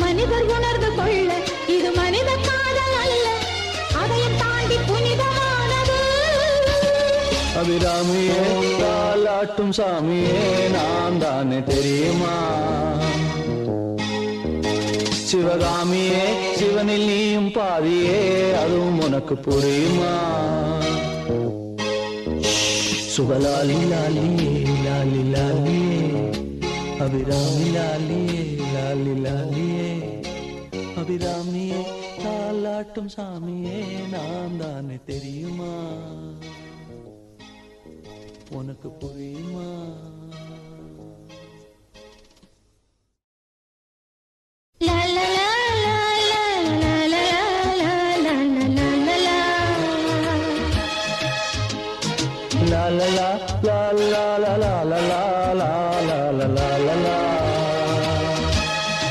மனிதர் உணர்ந்து கொள்ள இது மனித காதல் அல்ல, அதையும் தாண்டி புனிதமானது. அபிராமியே தாலாட்டும் சாமியே நான் தானே தெரியுமா? சிவகாமியே சிவனில் நீயும் பாதியே அதுவும் உனக்கு புரியுமா? சுபலாலி லாலியே லாலி லாலியே அபிராமி லாலியே லாலி லாலியே அபிராமியே தாலாட்டும் சாமியே நான் தானே தெரியுமா? உனக்கு புரியுமா?